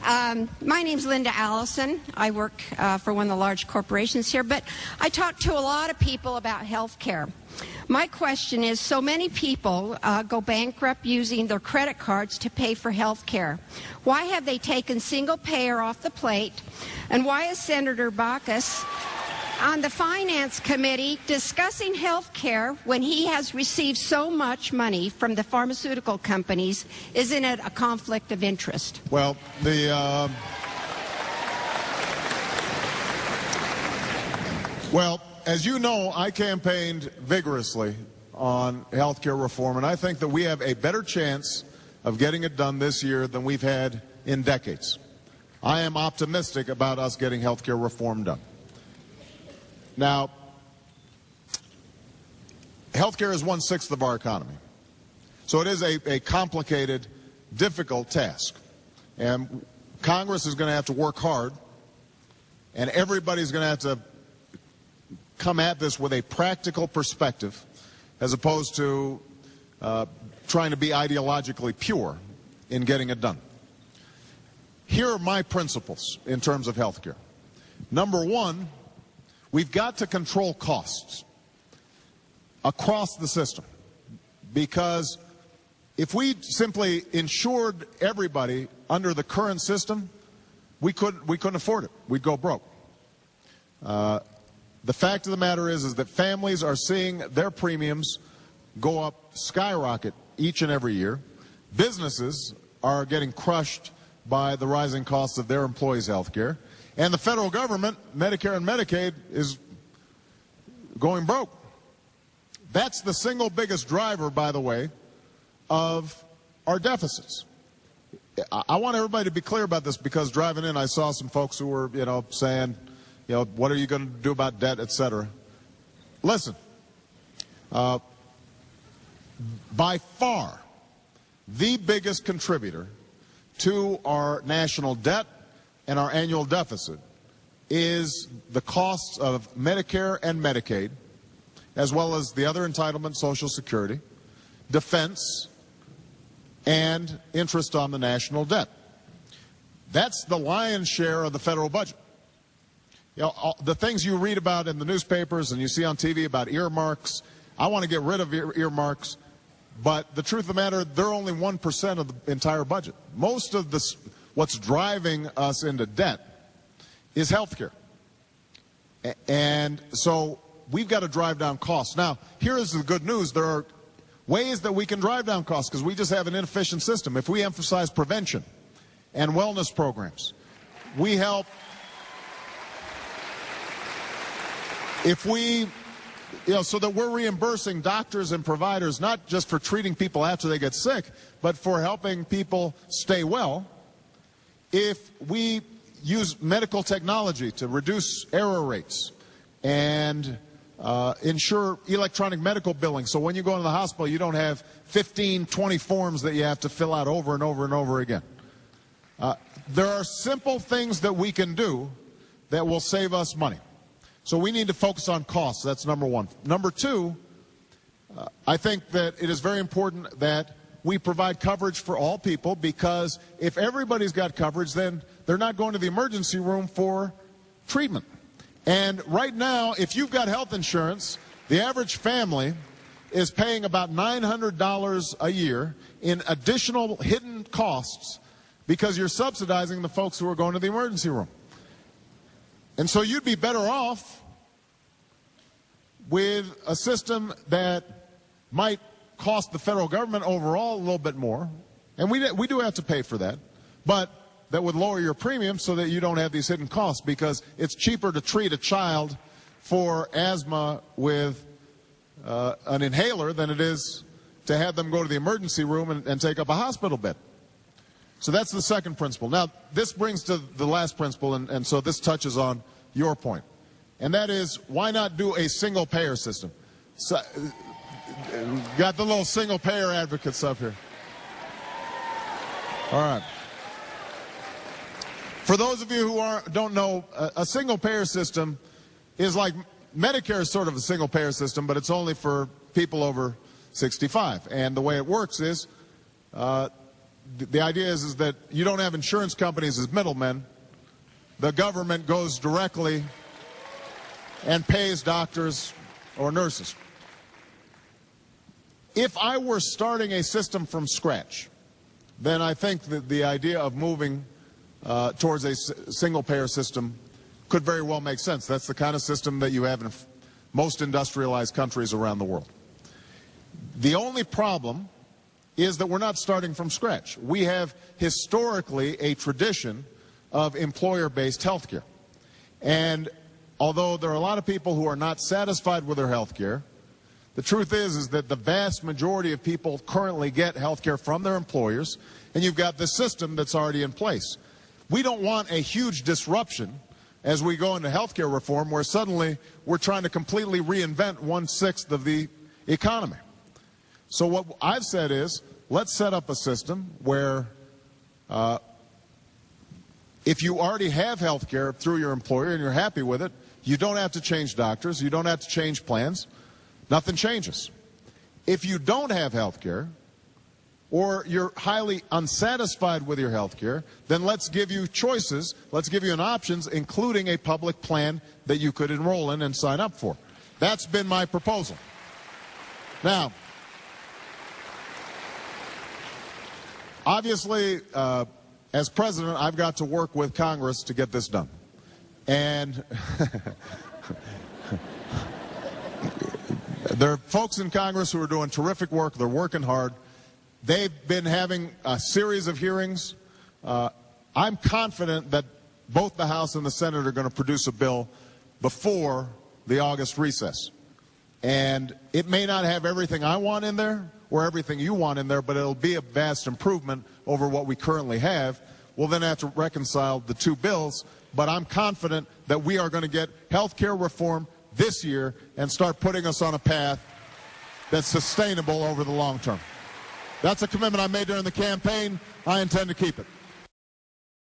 My name's Linda Allison. I work for one of the large corporations here, but I talk to a lot of people about health care. My question is, so many people go bankrupt using their credit cards to pay for health care. Why have they taken single payer off the plate? And why is Senator Baucus on the Finance Committee discussing health care when he has received so much money from the pharmaceutical companies? Isn't it a conflict of interest? Well, as you know, I campaigned vigorously on health care reform, and I think that we have a better chance of getting it done this year than we've had in decades. I am optimistic about us getting health care reform done. Now, healthcare is 1/6 of our economy. So it is a complicated, difficult task. And Congress is going to have to work hard, and everybody's going to have to come at this with a practical perspective as opposed to trying to be ideologically pure in getting it done. Here are my principles in terms of healthcare. Number one, we've got to control costs across the system, because if we simply insured everybody under the current system, we couldn't afford it. We'd go broke. The fact of the matter is that families are seeing their premiums go up, skyrocket each and every year. Businesses are getting crushed by the rising costs of their employees' health care. And the federal government, Medicare and Medicaid, is going broke. That's the single biggest driver, by the way, of our deficits. I want everybody to be clear about this, because driving in I saw some folks who were, saying, what are you going to do about debt, et cetera. Listen, by far the biggest contributor to our national debt and our annual deficit is the costs of Medicare and Medicaid, as well as the other entitlements, Social Security, defense, and interest on the national debt. That's the lion's share of the federal budget. The things you read about in the newspapers and you see on TV about earmarks, I want to get rid of earmarks, but the truth of the matter, they're only 1% of the entire budget. Most of this, what's driving us into debt, is health care. And so we've got to drive down costs. Now, here is the good news. There are ways that we can drive down costs, because we just have an inefficient system. If we emphasize prevention and wellness programs, we help. If we, so that we're reimbursing doctors and providers, not just for treating people after they get sick, but for helping people stay well. If we use medical technology to reduce error rates and ensure electronic medical billing, so when you go into the hospital you don't have 15, 20 forms that you have to fill out over and over and over again. There are simple things that we can do that will save us money. So we need to focus on costs. That's number one. Number two, I think that it is very important that we provide coverage for all people, because if everybody's got coverage, then they're not going to the emergency room for treatment. And right now, if you've got health insurance, the average family is paying about $900 a year in additional hidden costs, because you're subsidizing the folks who are going to the emergency room. And so you'd be better off with a system that might cost the federal government overall a little bit more, and we do have to pay for that, but that would lower your premium so that you don't have these hidden costs, because it's cheaper to treat a child for asthma with an inhaler than it is to have them go to the emergency room and take up a hospital bed. So that's the second principle. Now, this brings to the last principle, and so this touches on your point. And that is, why not do a single-payer system? So, got the little single-payer advocates up here. All right. For those of you who don't know, a single-payer system is like Medicare is sort of a single-payer system, but it's only for people over 65. And the way it works is the idea is that you don't have insurance companies as middlemen. The government goes directly and pays doctors or nurses. If I were starting a system from scratch, then I think that the idea of moving towards a single-payer system could very well make sense. That's the kind of system that you have in most industrialized countries around the world. The only problem is that we're not starting from scratch. We have historically a tradition of employer-based health care. And although there are a lot of people who are not satisfied with their health care, the truth is that the vast majority of people currently get health care from their employers, and you've got this system that's already in place. We don't want a huge disruption as we go into health care reform where suddenly we're trying to completely reinvent 1/6 of the economy. So what I've said is, let's set up a system where if you already have health care through your employer and you're happy with it, you don't have to change doctors, you don't have to change plans, nothing changes. If you don't have health care, or you're highly unsatisfied with your health care, then let's give you choices, let's give you an options, including a public plan that you could enroll in and sign up for. That's been my proposal. Now, obviously, as president, I've got to work with Congress to get this done. And there are folks in Congress who are doing terrific work. They're working hard. They've been having a series of hearings. I'm confident that both the House and the Senate are going to produce a bill before the August recess. And it may not have everything I want in there or everything you want in there, but it'll be a vast improvement over what we currently have. We'll then have to reconcile the two bills, but I'm confident that we are going to get health care reform this year and start putting us on a path that's sustainable over the long term. That's a commitment I made during the campaign. I intend to keep it.